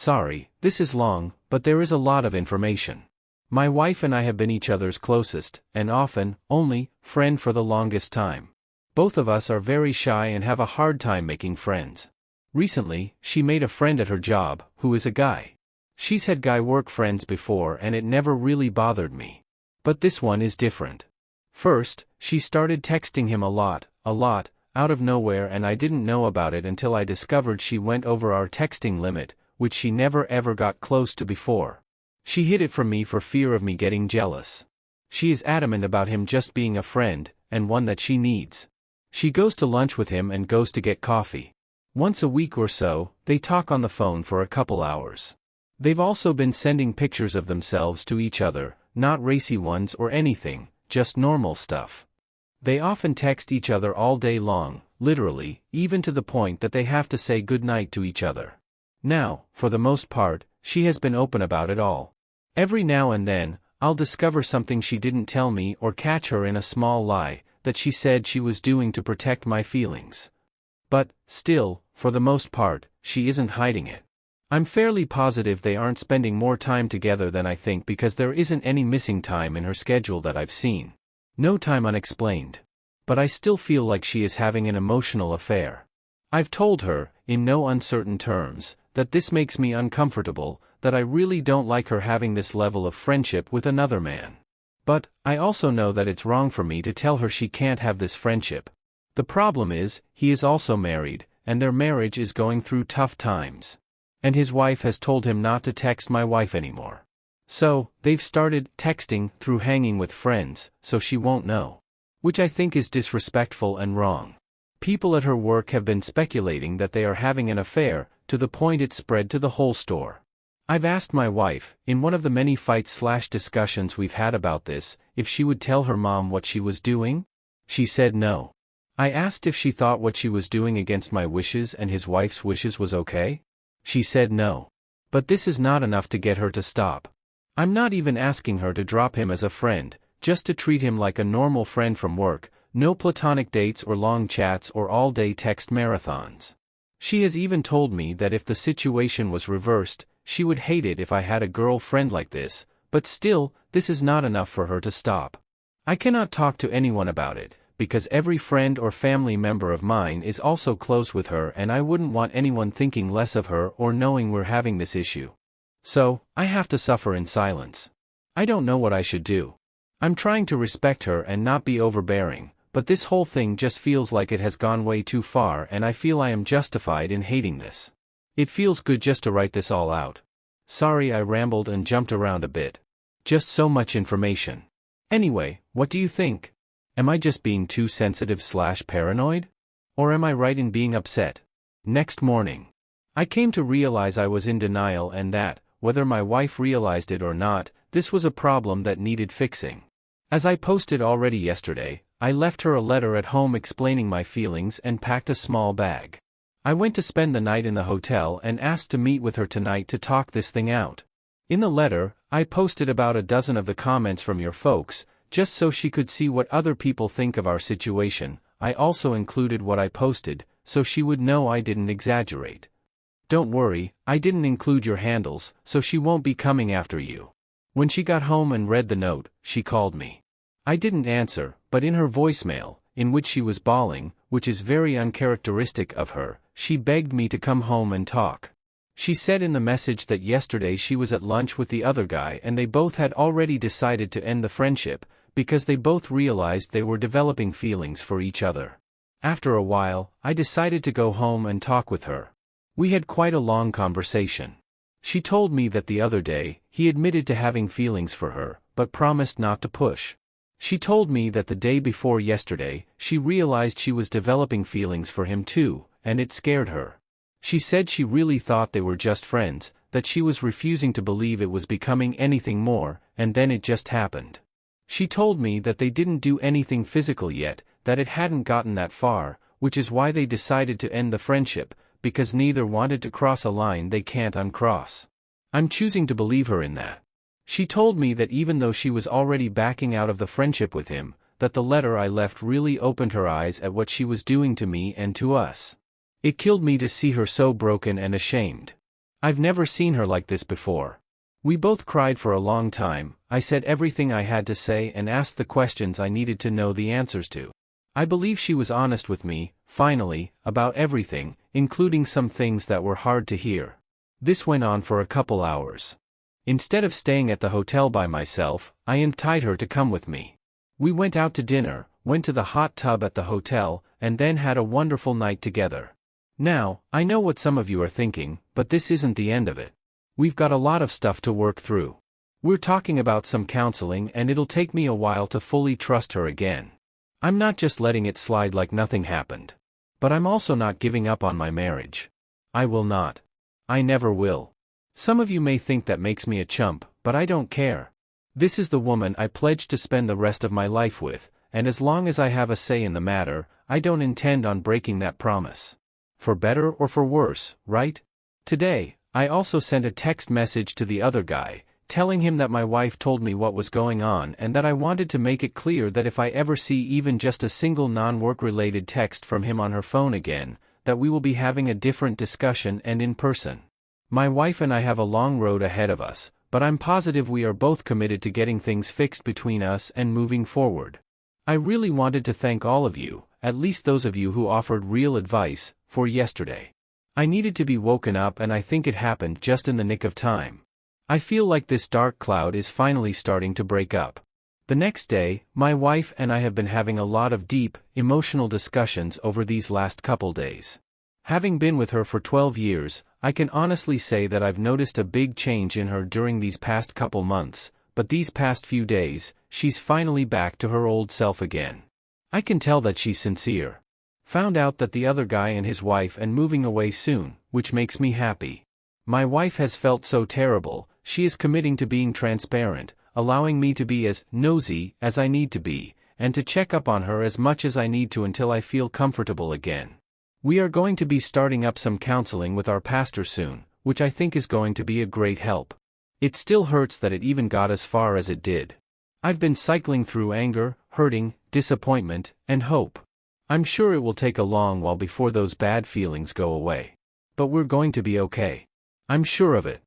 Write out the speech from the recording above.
Sorry, this is long, but there is a lot of information. My wife and I have been each other's closest, and often, only, friend for the longest time. Both of us are very shy and have a hard time making friends. Recently, she made a friend at her job, who is a guy. She's had guy work friends before and it never really bothered me. But this one is different. First, she started texting him a lot, out of nowhere, and I didn't know about it until I discovered she went over our texting limit, which she never ever got close to before. She hid it from me for fear of me getting jealous. She is adamant about him just being a friend, and one that she needs. She goes to lunch with him and goes to get coffee. Once a week or so, they talk on the phone for a couple hours. They've also been sending pictures of themselves to each other, not racy ones or anything, just normal stuff. They often text each other all day long, literally, even to the point that they have to say goodnight to each other. Now, for the most part, she has been open about it all. Every now and then, I'll discover something she didn't tell me or catch her in a small lie that she said she was doing to protect my feelings. But, still, for the most part, she isn't hiding it. I'm fairly positive they aren't spending more time together than I think because there isn't any missing time in her schedule that I've seen. No time unexplained. But I still feel like she is having an emotional affair. I've told her, in no uncertain terms, that this makes me uncomfortable, that I really don't like her having this level of friendship with another man. But, I also know that it's wrong for me to tell her she can't have this friendship. The problem is, he is also married, and their marriage is going through tough times. And his wife has told him not to text my wife anymore. So, they've started texting through hanging with friends, so she won't know. Which I think is disrespectful and wrong. People at her work have been speculating that they are having an affair, to the point it spread to the whole store. I've asked my wife, in one of the many fights/discussions we've had about this, if she would tell her mom what she was doing. She said no. I asked if she thought what she was doing against my wishes and his wife's wishes was okay. She said no. But this is not enough to get her to stop. I'm not even asking her to drop him as a friend, just to treat him like a normal friend from work, no platonic dates or long chats or all-day text marathons. She has even told me that if the situation was reversed, she would hate it if I had a girlfriend like this, but still, this is not enough for her to stop. I cannot talk to anyone about it, because every friend or family member of mine is also close with her and I wouldn't want anyone thinking less of her or knowing we're having this issue. So, I have to suffer in silence. I don't know what I should do. I'm trying to respect her and not be overbearing, but this whole thing just feels like it has gone way too far and I feel I am justified in hating this. It feels good just to write this all out. Sorry I rambled and jumped around a bit. Just so much information. Anyway, what do you think? Am I just being too sensitive/paranoid? Or am I right in being upset? Next morning. I came to realize I was in denial and that, whether my wife realized it or not, this was a problem that needed fixing. As I posted already yesterday, I left her a letter at home explaining my feelings and packed a small bag. I went to spend the night in the hotel and asked to meet with her tonight to talk this thing out. In the letter, I posted about a dozen of the comments from your folks, just so she could see what other people think of our situation. I also included what I posted, so she would know I didn't exaggerate. Don't worry, I didn't include your handles, so she won't be coming after you. When she got home and read the note, she called me. I didn't answer, but in her voicemail, in which she was bawling, which is very uncharacteristic of her, she begged me to come home and talk. She said in the message that yesterday she was at lunch with the other guy and they both had already decided to end the friendship, because they both realized they were developing feelings for each other. After a while, I decided to go home and talk with her. We had quite a long conversation. She told me that the other day, he admitted to having feelings for her, but promised not to push. She told me that the day before yesterday, she realized she was developing feelings for him too, and it scared her. She said she really thought they were just friends, that she was refusing to believe it was becoming anything more, and then it just happened. She told me that they didn't do anything physical yet, that it hadn't gotten that far, which is why they decided to end the friendship, because neither wanted to cross a line they can't uncross. I'm choosing to believe her in that. She told me that even though she was already backing out of the friendship with him, that the letter I left really opened her eyes at what she was doing to me and to us. It killed me to see her so broken and ashamed. I've never seen her like this before. We both cried for a long time. I said everything I had to say and asked the questions I needed to know the answers to. I believe she was honest with me, finally, about everything, including some things that were hard to hear. This went on for a couple hours. Instead of staying at the hotel by myself, I invited her to come with me. We went out to dinner, went to the hot tub at the hotel, and then had a wonderful night together. Now, I know what some of you are thinking, but this isn't the end of it. We've got a lot of stuff to work through. We're talking about some counseling, and it'll take me a while to fully trust her again. I'm not just letting it slide like nothing happened. But I'm also not giving up on my marriage. I will not. I never will. Some of you may think that makes me a chump, but I don't care. This is the woman I pledged to spend the rest of my life with, and as long as I have a say in the matter, I don't intend on breaking that promise. For better or for worse, right? Today, I also sent a text message to the other guy, telling him that my wife told me what was going on and that I wanted to make it clear that if I ever see even just a single non-work-related text from him on her phone again, that we will be having a different discussion and in person. My wife and I have a long road ahead of us, but I'm positive we are both committed to getting things fixed between us and moving forward. I really wanted to thank all of you, at least those of you who offered real advice, for yesterday. I needed to be woken up, and I think it happened just in the nick of time. I feel like this dark cloud is finally starting to break up. The next day, my wife and I have been having a lot of deep, emotional discussions over these last couple days. Having been with her for 12 years, I can honestly say that I've noticed a big change in her during these past couple months, but these past few days, she's finally back to her old self again. I can tell that she's sincere. Found out that the other guy and his wife and moving away soon, which makes me happy. My wife has felt so terrible. She is committing to being transparent, allowing me to be as nosy as I need to be, and to check up on her as much as I need to until I feel comfortable again. We are going to be starting up some counseling with our pastor soon, which I think is going to be a great help. It still hurts that it even got as far as it did. I've been cycling through anger, hurting, disappointment, and hope. I'm sure it will take a long while before those bad feelings go away. But we're going to be okay. I'm sure of it.